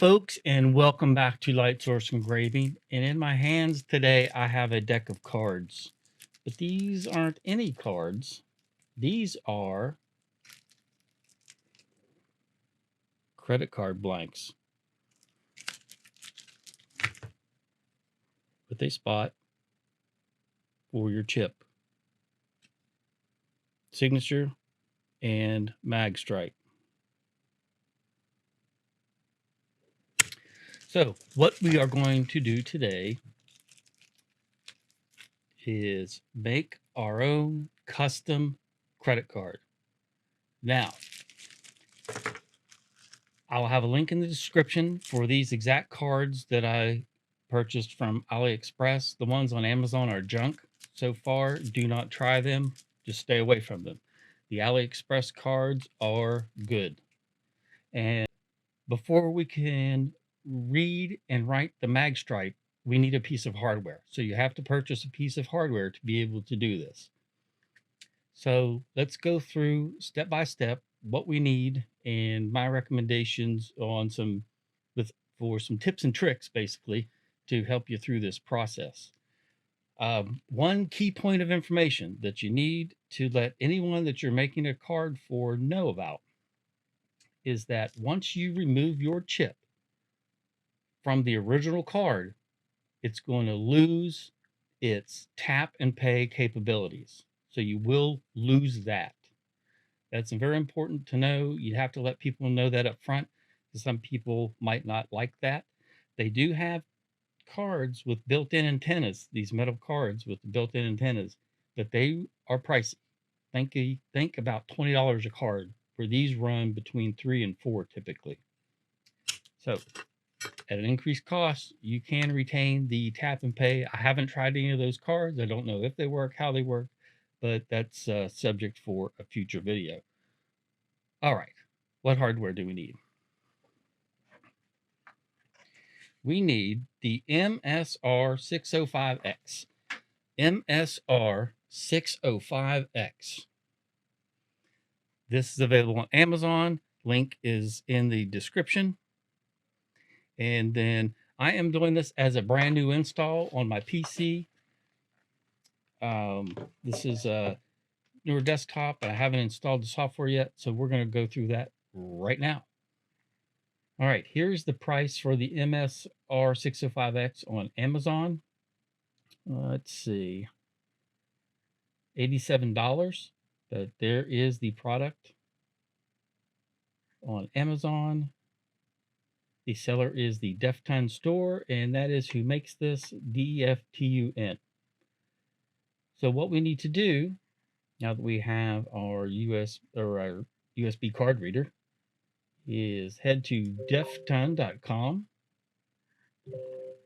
folks, and welcome back to Light Source Engraving. And in my hands today, I have a deck of cards. But these aren't any cards. These are credit card blanks with a spot for your chip, signature, and mag stripe. So what we are going to do today is make our own custom credit card. Now, I'll have a link in the description for these exact cards that I purchased from AliExpress. The ones on Amazon are junk so far. Do not try them. Just stay away from them. The AliExpress cards are good. And before we can read and write the mag stripe, we need a piece of hardware. So you have to purchase a piece of hardware to be able to do this. So let's go through step by step what we need and my recommendations on for some tips and tricks, basically, to help you through this process. One key point of information that you need to let anyone that you're making a card for know about is that once you remove your chip from the original card, it's going to lose its tap and pay capabilities. So you will lose that. That's very important to know. You have to let people know that up front. Some people might not like that. They do have cards with built-in antennas, these metal cards with the built-in antennas, but they are pricey. Think about $20 a card, where these run between 3 and 4 typically. So at an increased cost, you can retain the tap and pay. I haven't tried any of those cards. I don't know if they work, how they work, but that's subject for a future video. All right, what hardware do we need? We need the MSR605X. MSR605X. This is available on Amazon. Link is in the description. And then I am doing this as a brand new install on my PC. This is a newer desktop, but I haven't installed the software yet, so we're going to go through that right now. All right, here's the price for the MSR605X on Amazon. Let's see, $87, but there is the product on Amazon. The seller is the Deftun store, and that is who makes this, DFTUN. So what we need to do, now that we have our USB card reader, is head to deftun.com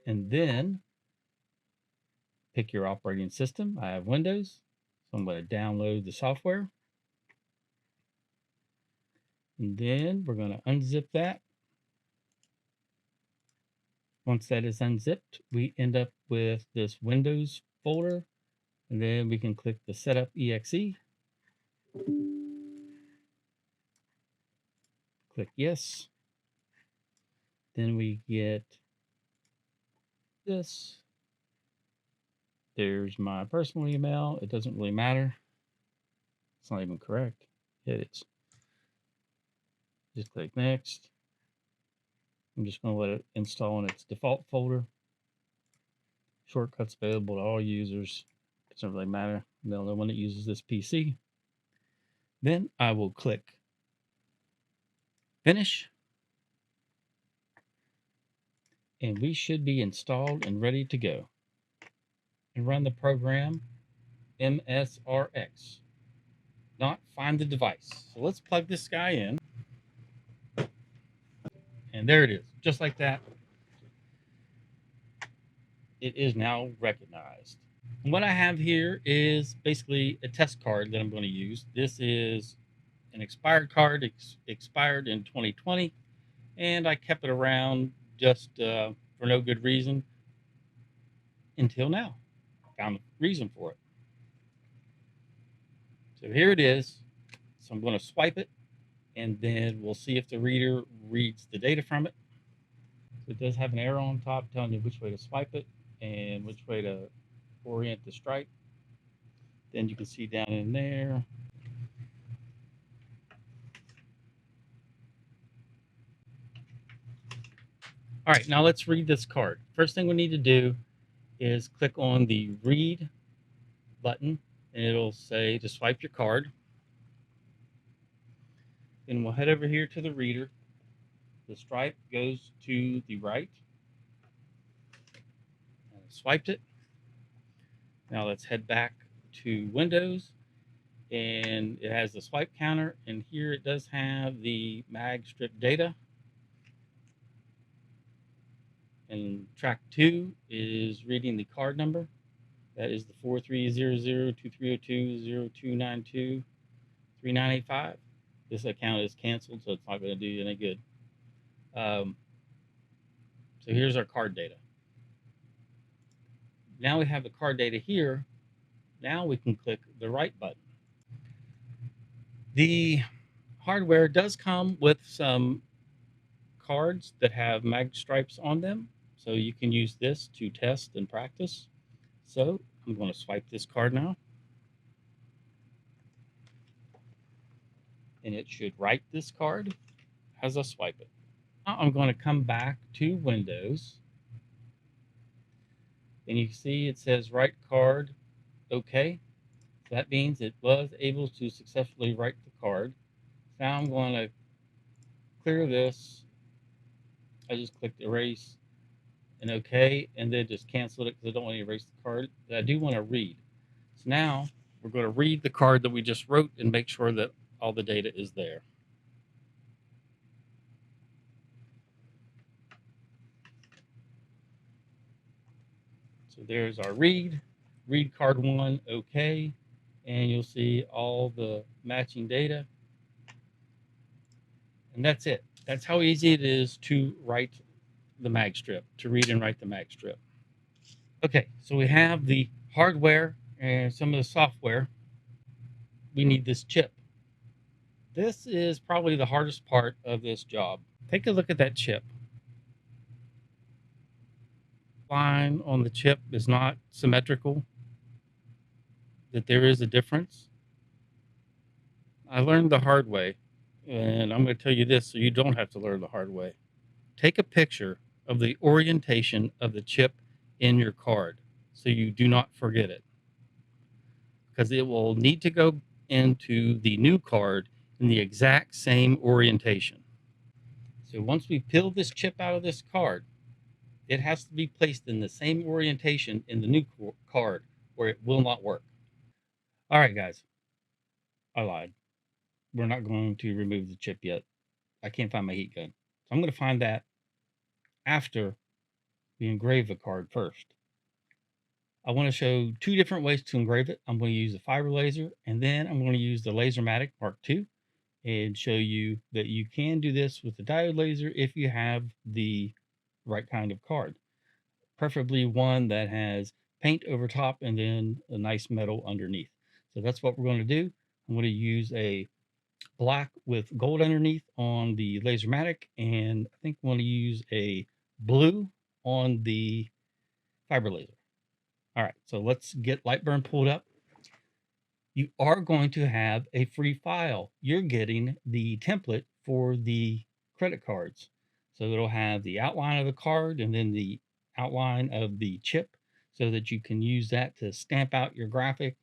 and then pick your operating system. I have Windows, so I'm going to download the software. And then we're going to unzip that. Once that is unzipped, we end up with this Windows folder, and then we can click the Setup EXE. Click Yes. Then we get this. There's my personal email. It doesn't really matter. It's not even correct. It is. Just click Next. I'm just going to let it install in its default folder. Shortcuts available to all users. Doesn't really matter. I'm the only one that uses this PC. Then I will click Finish. And we should be installed and ready to go. And run the program MSRX. Not find the device. So let's plug this guy in. And there it is, just like that. It is now recognized. And what I have here is basically a test card that I'm going to use. This is an expired card, expired in 2020, and I kept it around just for no good reason until now. Found a reason for it. So here it is. So I'm going to swipe it, and then we'll see if the reader reads the data from it. So it does have an arrow on top telling you which way to swipe it and which way to orient the stripe. Then you can see down in there. All right, now let's read this card. First thing we need to do is click on the read button, and it'll say to swipe your card. Then we'll head over here to the reader. The stripe goes to the right. Swiped it. Now let's head back to Windows, and it has the swipe counter, and here it does have the mag strip data. And track 2 is reading the card number. That is the 4300230202923985. This account is canceled, so it's not going to do you any good. So here's our card data. Now we have the card data here. Now we can click the right button. The hardware does come with some cards that have mag stripes on them, so you can use this to test and practice. So I'm going to swipe this card now, and it should write this card as I swipe it. Now I'm going to come back to Windows, and you can see it says write card OK. So that means it was able to successfully write the card. Now I'm going to clear this. I just clicked erase and OK, and then just cancel it because I don't want to erase the card. But I do want to read. So now we're going to read the card that we just wrote and make sure that all the data is there. So there's our read card 1, OK, and you'll see all the matching data. And that's it. That's how easy it is to write the mag strip, to read and write the mag strip. Okay, so we have the hardware and some of the software. We need this chip. This is probably the hardest part of this job. Take a look at that chip. Line on the chip is not symmetrical, that there is a difference. I learned the hard way, and I'm going to tell you this so you don't have to learn the hard way. Take a picture of the orientation of the chip in your card so you do not forget it, because it will need to go into the new card in the exact same orientation. So once we peel this chip out of this card, it has to be placed in the same orientation in the new card, or it will not work. All right, guys, I lied. We're not going to remove the chip yet. I can't find my heat gun. So I'm going to find that after we engrave the card first. I want to show two different ways to engrave it. I'm going to use the fiber laser, and then I'm going to use the laserMATIC Mark II and show you that you can do this with the diode laser if you have the right kind of card. Preferably one that has paint over top and then a nice metal underneath. So that's what we're going to do. I'm going to use a black with gold underneath on the laserMATIC, and I think I'm going to use a blue on the fiber laser. All right, so let's get Lightburn pulled up. You are going to have a free file. You're getting the template for the credit cards. So it'll have the outline of the card and then the outline of the chip so that you can use that to stamp out your graphic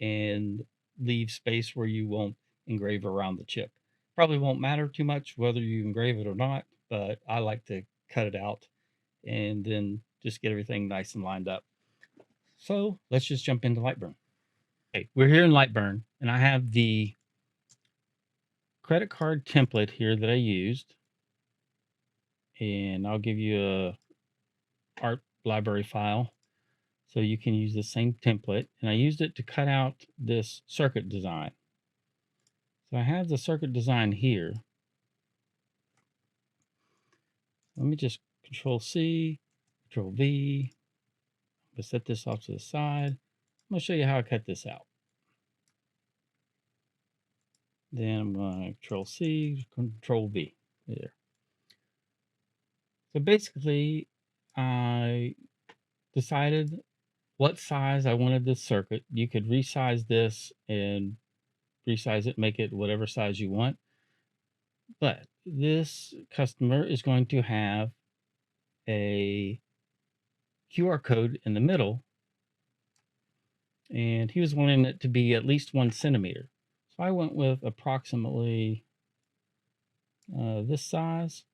and leave space where you won't engrave around the chip. Probably won't matter too much whether you engrave it or not, but I like to cut it out and then just get everything nice and lined up. So let's just jump into Lightburn. Okay, we're here in Lightburn, and I have the credit card template here that I used, and I'll give you a art library file so you can use the same template. And I used it to cut out this circuit design. So I have the circuit design here. Let me just Control C, Control V. I'm going to set this off to the side. I'm going to show you how I cut this out. Then I'm going to Control C, Control V. There. So basically, I decided what size I wanted this circuit. You could resize this and resize it, make it whatever size you want. But this customer is going to have a QR code in the middle, and he was wanting it to be at least 1 centimeter. So I went with approximately this size.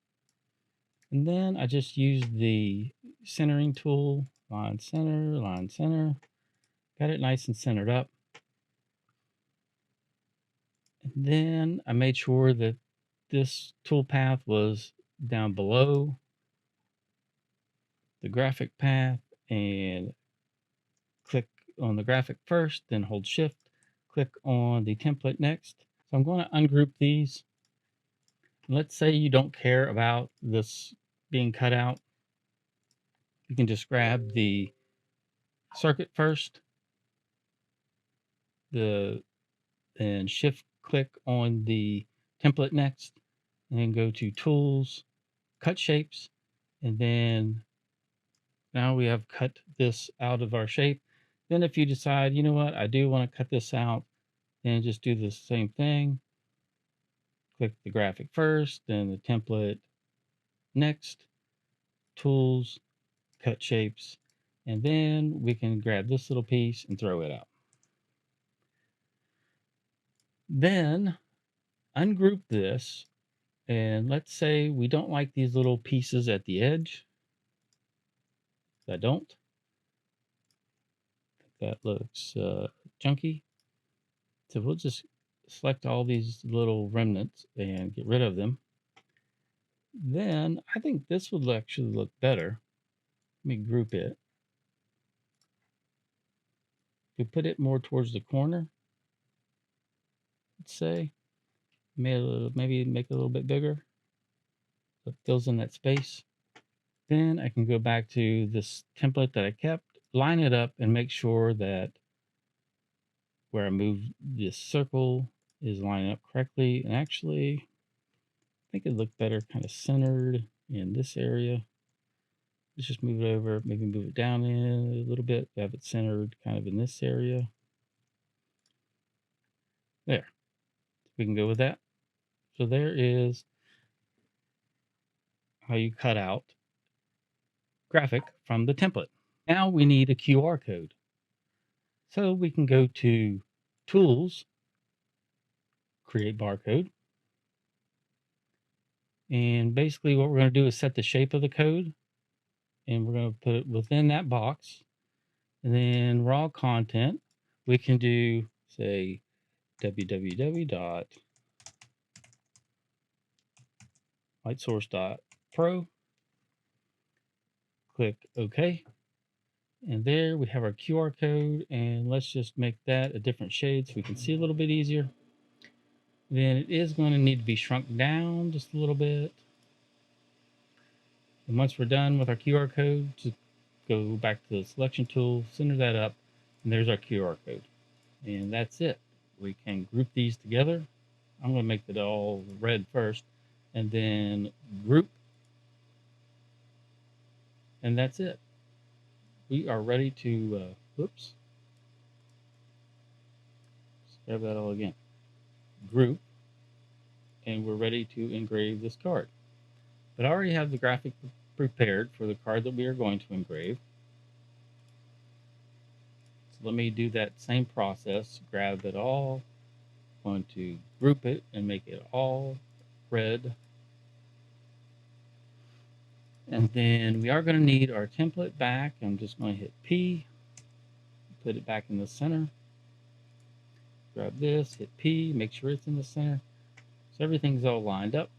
And then I just used the centering tool, line, center, got it nice and centered up. And then I made sure that this tool path was down below the graphic path, and click on the graphic first, then hold shift, click on the template next. So I'm going to ungroup these. Let's say you don't care about this being cut out. You can just grab the circuit first, and shift click on the template next, and then go to tools, cut shapes, and then now we have cut this out of our shape. Then if you decide, you know what, I do want to cut this out, then just do the same thing. Click the graphic first, then the template next, tools, cut shapes, and then we can grab this little piece and throw it out. Then ungroup this, and let's say we don't like these little pieces at the edge. I don't. That looks junky. So we'll just select all these little remnants and get rid of them. Then I think this would actually look better. Let me group it. We put it more towards the corner, let's say. Maybe make it a little bit bigger. So it fills in that space. Then I can go back to this template that I kept, line it up, and make sure that where I moved this circle is lining up correctly. And actually, I think it'd look better kind of centered in this area. Let's just move it over, maybe move it down in a little bit, have it centered kind of in this area. There. We can go with that. So there is how you cut out graphic from the template. Now we need a QR code. So we can go to Tools, Create Barcode. And basically what we're going to do is set the shape of the code, and we're going to put it within that box. And then raw content, we can do, say, www.lightsource.pro. Click OK. And there we have our QR code, and let's just make that a different shade so we can see a little bit easier. Then it is going to need to be shrunk down just a little bit. And once we're done with our QR code, just go back to the selection tool, center that up, and there's our QR code. And that's it. We can group these together. I'm going to make it all red first, and then group. And that's it. We are ready to, whoops. Let's grab that all again. Group. And we're ready to engrave this card. But I already have the graphic prepared for the card that we are going to engrave. So let me do that same process. Grab it all. I'm going to group it and make it all red. And then we are going to need our template back. I'm just going to hit P, put it back in the center. Grab this, hit P, make sure it's in the center. So everything's all lined up.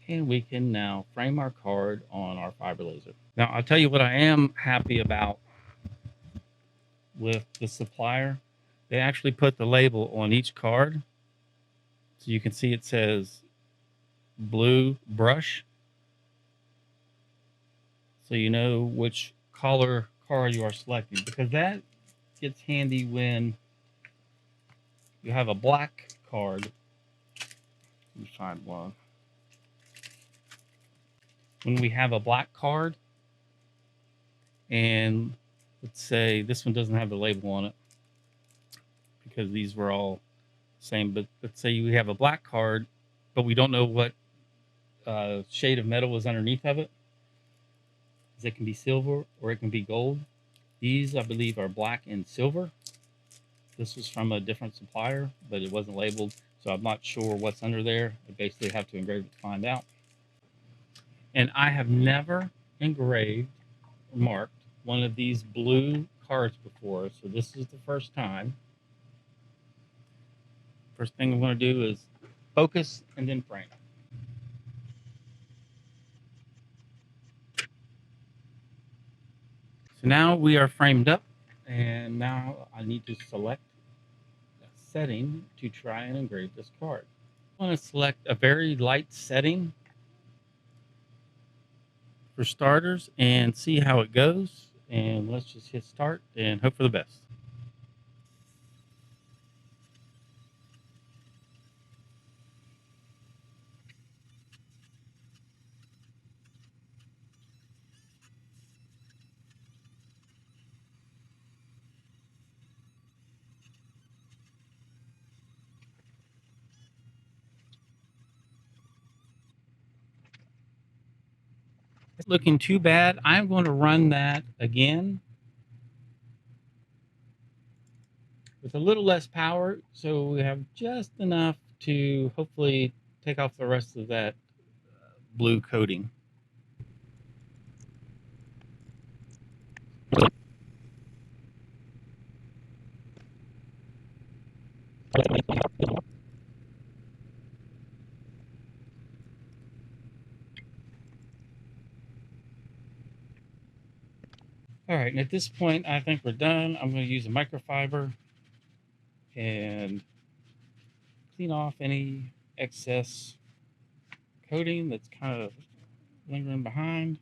And we can now frame our card on our fiber laser. Now, I'll tell you what I am happy about with the supplier. They actually put the label on each card. So you can see it says blue brush. So you know which color card you are selecting, because that gets handy when you have a black card. Let me find one. when we have a black card, and let's say this one doesn't have the label on it because these were all same, but let's say we have a black card, but we don't know what shade of metal is underneath of it. It can be silver or it can be gold. These, I believe, are black and silver. This was from a different supplier, but it wasn't labeled, so I'm not sure what's under there. I basically have to engrave it to find out. And I have never engraved or marked one of these blue cards before, so this is the first time. First thing I'm going to do is focus and then frame. So now we are framed up, and now I need to select a setting to try and engrave this card. I want to select a very light setting for starters and see how it goes. And let's just hit start and hope for the best. It's looking too bad. I'm going to run that again with a little less power, so we have just enough to hopefully take off the rest of that blue coating. All right, and at this point, I think we're done. I'm going to use a microfiber and clean off any excess coating that's kind of lingering behind.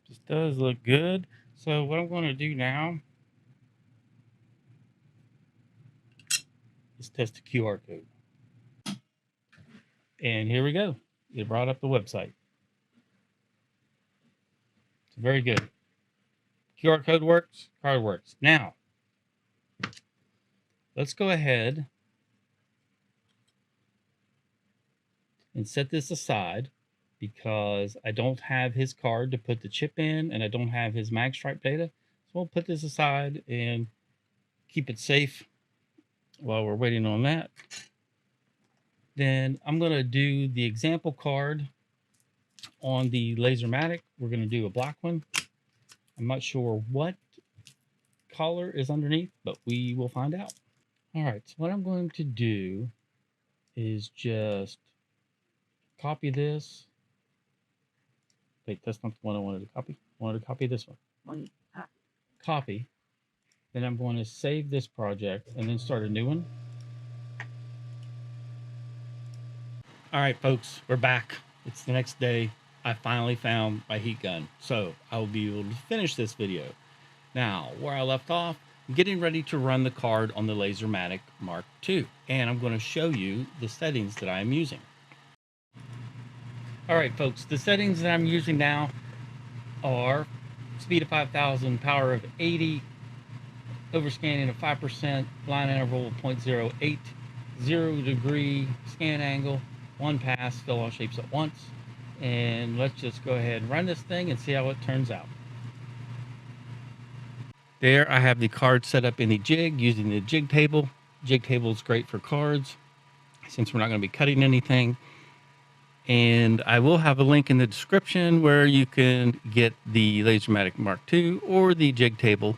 This does look good. So what I'm going to do now is test the QR code. And here we go. It brought up the website. It's very good. QR code works, card works. Now, let's go ahead and set this aside because I don't have his card to put the chip in and I don't have his mag stripe data. So we'll put this aside and keep it safe while we're waiting on that. Then I'm going to do the example card on the laserMATIC. We're going to do a black one. I'm not sure what color is underneath, but we will find out. All right, so what I'm going to do is just copy this. Wait, that's not the one I wanted to copy. I wanted to copy this one. Copy. Then I'm going to save this project and then start a new one. All right, folks, we're back. It's the next day. I finally found my heat gun, so I will be able to finish this video. Now, where I left off, I'm getting ready to run the card on the laserMATIC Mark II, and I'm going to show you the settings that I'm using. All right, folks, the settings that I'm using now are speed of 5,000, power of 80, overscanning of 5%, line interval of 0.08, 0-degree scan angle, one pass, fill all shapes at once. And let's just go ahead and run this thing and see how it turns out. There I have the card set up in the jig using the jig table. Jig table is great for cards since we're not going to be cutting anything. And I will have a link in the description where you can get the laserMATIC Mark II or the jig table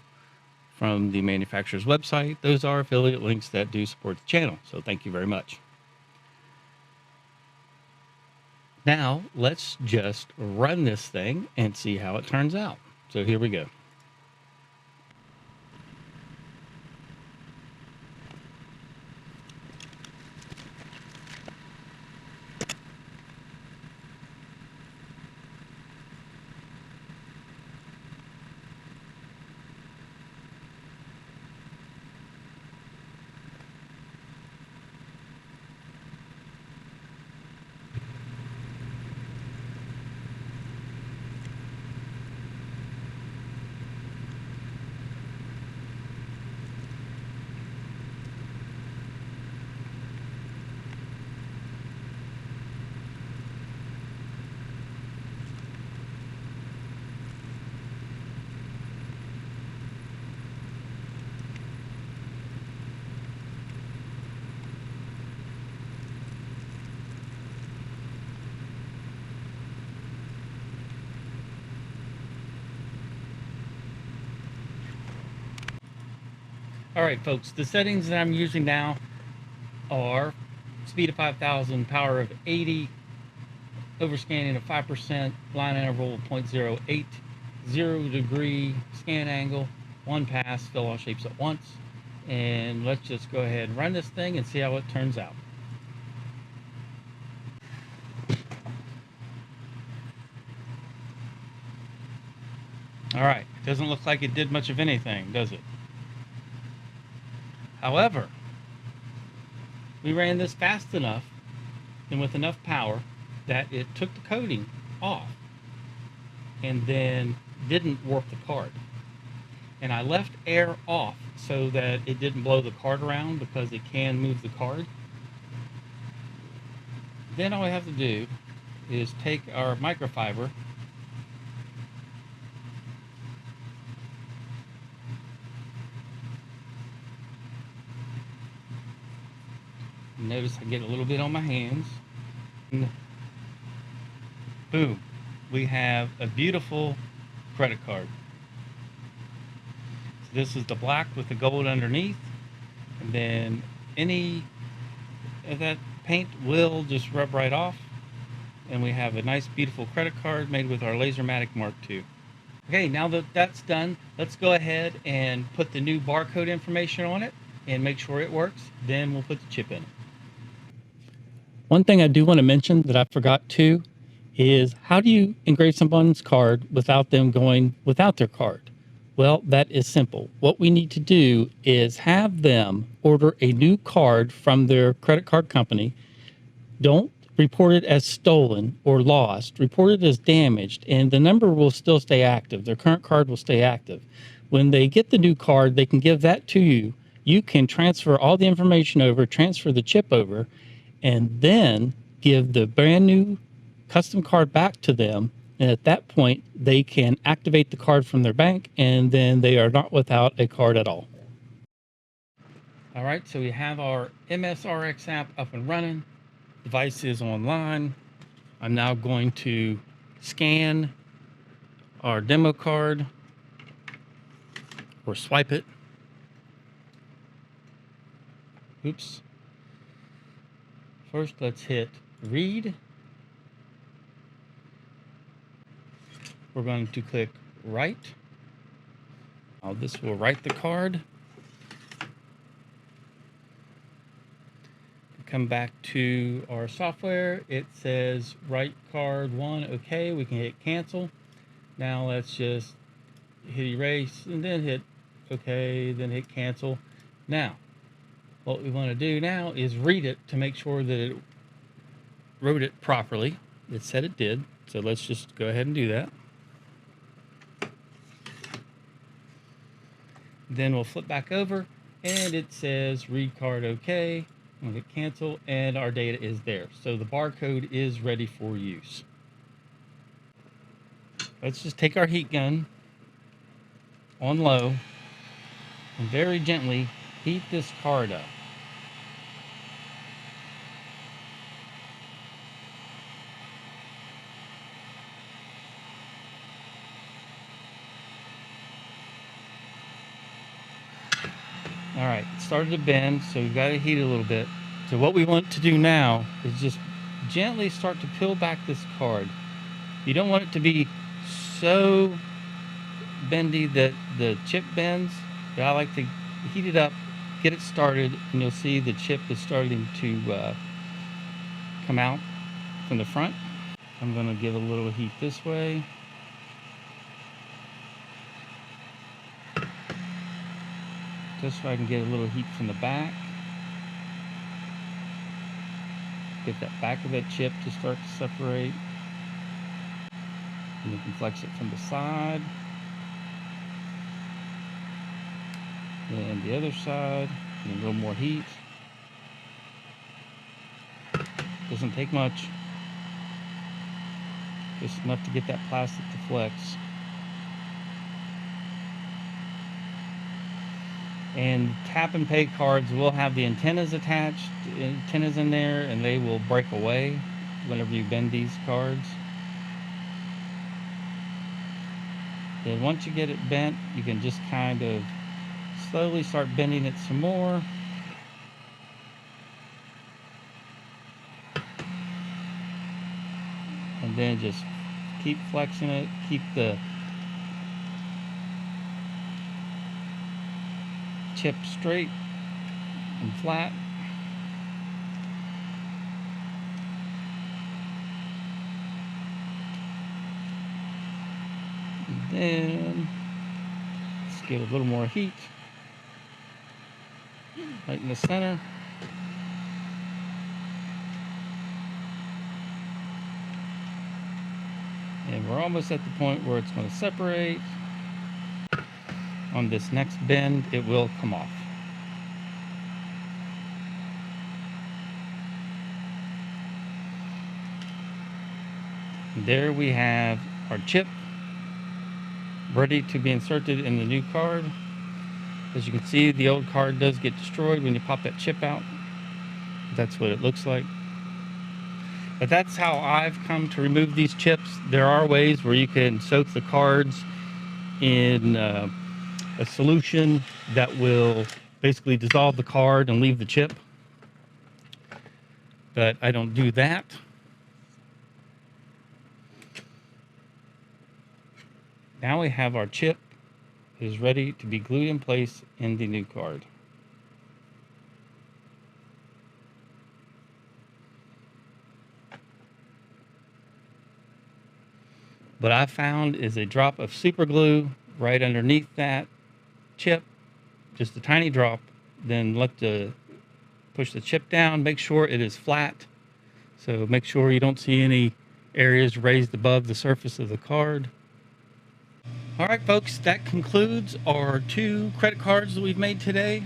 from the manufacturer's website. Those are affiliate links that do support the channel, so thank you very much. Now, let's just run this thing and see how it turns out. So here we go. All right, folks, the settings that I'm using now are speed of 5,000, power of 80, overscanning of 5%, line interval of 0.08, 0-degree scan angle, one pass, fill all shapes at once. And let's just go ahead and run this thing and see how it turns out. All right, doesn't look like it did much of anything, does it? However, we ran this fast enough and with enough power that it took the coating off and then didn't warp the card. And I left air off so that it didn't blow the card around, because it can move the card. Then all we have to do is take our microfiber notice I get a little bit on my hands. And boom, we have a beautiful credit card. So this is the black with the gold underneath, and then any of that paint will just rub right off, and we have a nice beautiful credit card made with our laserMATIC Mark II. Okay, now that that's done, let's go ahead and put the new barcode information on it and make sure it works. Then we'll put the chip in it. One thing I do want to mention that I forgot too is, how do you engrave someone's card without them going without their card? Well, that is simple. What we need to do is have them order a new card from their credit card company. Don't report it as stolen or lost. Report it as damaged, and the number will still stay active. Their current card will stay active. When they get the new card, they can give that to you. You can transfer all the information over, transfer the chip over, and then give the brand new custom card back to them. And at that point, they can activate the card from their bank, and then they are not without a card at all. All right, so we have our MSRX app up and running. Device is online. I'm now going to scan our demo card or swipe it. Oops. First, let's hit read. We're going to click write. Now this will write the card. Come back to our software. It says write card 1. Okay, we can hit cancel. Now let's just hit erase and then hit okay, then hit cancel. Now, what we want to do now is read it to make sure that it wrote it properly. It said it did, so let's just go ahead and do that. Then we'll flip back over and it says read card okay. We'll hit cancel and our data is there. So the barcode is ready for use. Let's just take our heat gun on low and very gently heat this card up. All right, it started to bend, so we've got to heat it a little bit. So what we want to do now is just gently start to peel back this card. You don't want it to be so bendy that the chip bends, but I like to heat it up, get it started, and you'll see the chip is starting to come out from the front. I'm going to give a little heat this way. Just so I can get a little heat from the back. Get that back of that chip to start to separate. And you can flex it from the side. And the other side. And a little more heat. Doesn't take much. Just enough to get that plastic to flex. And tap and pay cards will have the antennas attached, antennas in there, and they will break away whenever you bend these cards. Then once you get it bent, you can just kind of slowly start bending it some more. And then just keep flexing it, keep the chip straight and flat. And then let's give it a little more heat right in the center. And we're almost at the point where it's going to separate. On this next bend, it will come off. There we have our chip ready to be inserted in the new card. As you can see, the old card does get destroyed when you pop that chip out. That's what it looks like. But that's how I've come to remove these chips. There are ways where you can soak the cards in a solution that will basically dissolve the card and leave the chip. But I don't do that. Now we have our chip is ready to be glued in place in the new card. What I found is a drop of super glue right underneath that chip, just a tiny drop. Then push the chip down, make sure it is flat. So make sure you don't see any areas raised above the surface of the card. All right, folks, that concludes our 2 credit cards that we've made today.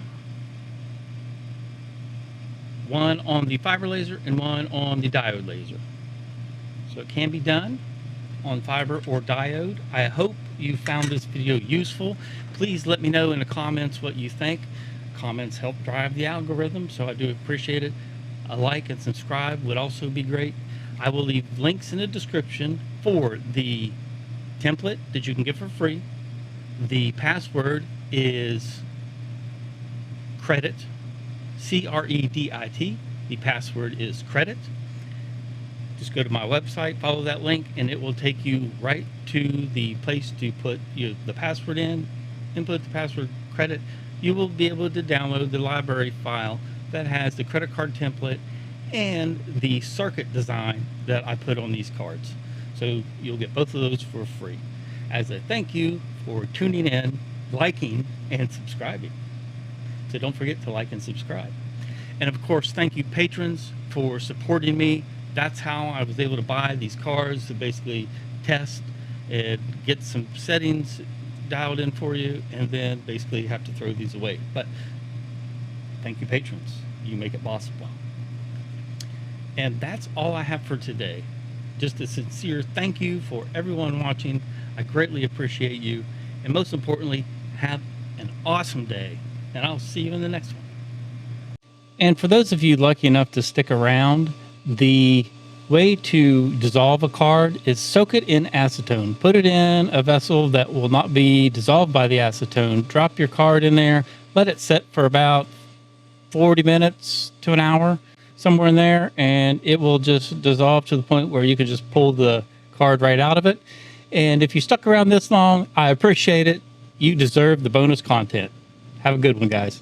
One on the fiber laser and one on the diode laser. So it can be done on fiber or diode. I hope you found this video useful. Please let me know in the comments what you think. Comments help drive the algorithm, so I do appreciate it. A like and subscribe would also be great. I will leave links in the description for the template that you can get for free. The password is credit, C-R-E-D-I-T. The password is credit. Just go to my website, follow that link, and it will take you right to the place to put the password in. Input the password credit. You will be able to download the library file that has the credit card template and the circuit design that I put on these cards. So you'll get both of those for free. As a thank you for tuning in, liking, and subscribing. So don't forget to like and subscribe. And of course, thank you patrons for supporting me. That's how I was able to buy these cards, to basically test and get some settings dialed in for you, and then basically have to throw these away. But thank you patrons, you make it possible. And that's all I have for today. Just a sincere thank you for everyone watching. I greatly appreciate you, and most importantly, have an awesome day, and I'll see you in the next one. And for those of you lucky enough to stick around, the way to dissolve a card is soak it in acetone. Put it in a vessel that will not be dissolved by the acetone. Drop your card in there. Let it set for about 40 minutes to an hour, somewhere in there, and it will just dissolve to the point where you can just pull the card right out of it. And if you stuck around this long, I appreciate it. You deserve the bonus content. Have a good one, guys.